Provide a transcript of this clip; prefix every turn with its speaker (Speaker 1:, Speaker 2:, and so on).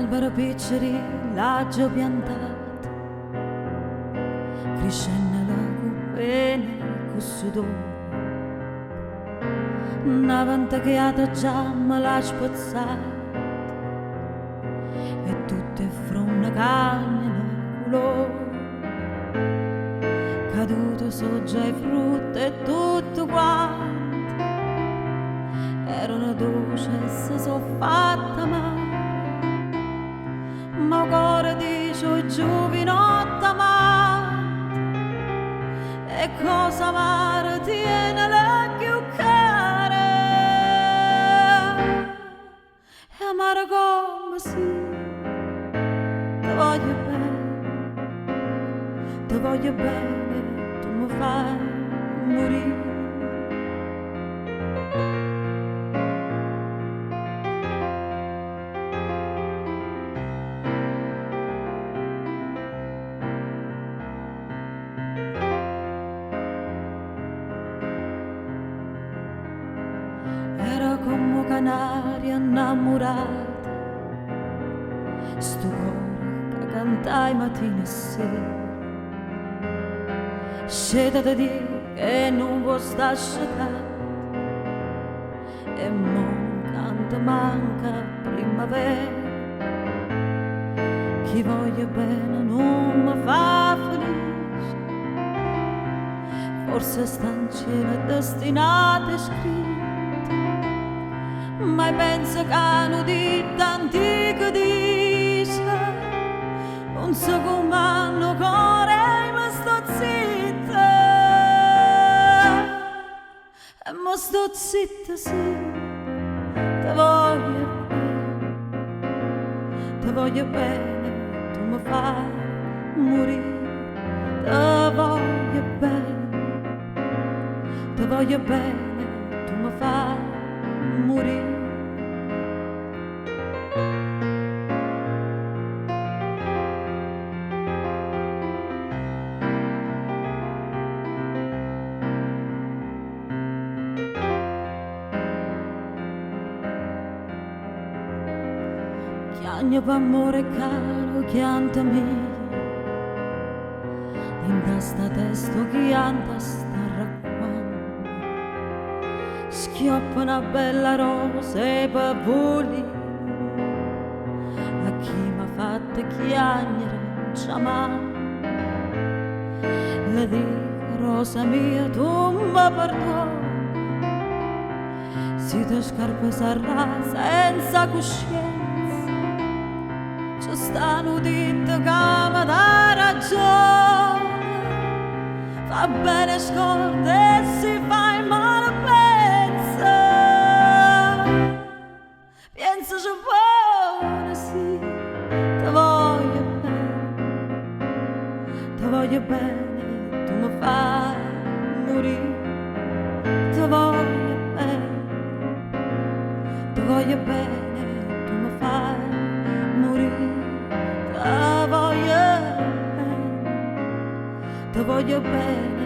Speaker 1: albero piccoli l'agio piantato, crescendo la cupene con sudore, una ventacchiata già me l'ha spazzato e tutte fronte canne colore, caduto so già i frutti e tutto quanto erano dolci e si sono fatta male. Ma cuore dice o giovinotta amante, e cosa amare tiene la più cara, e amare come sì, ti voglio bene, tu mi fai morire. Era come canaria innamorata, sto cuore che cantai mattina e sera, sceta di dire che non può stare scettato, e mo canta manca primavera, chi voglio bene non mi fa felice, forse sta in cielo è destinata e scritta. Ma penso che hanno detto antico dice, non so come hanno cuore, ma sto zitta, e ma sto zitta sì, ti voglio bene, tu mi fai morire, ti voglio bene, tu mi fai morire. Chiagno d'amore caro, chiantami, in testa testo chianta sta racquando, schioppa una bella rosa e pavoli, a chi m'ha fatto chiagnere chiamando, le dico rosa mia tu mi perdoni, si te scarpe sarà senza coscienza, ci stanno dite che mi dà ragione, fa bene scorda e si fa in male pensaci buona sì, ti voglio bene, tu mi fai morire, ti voglio bene, tu mi fai morire, ti voglio bene,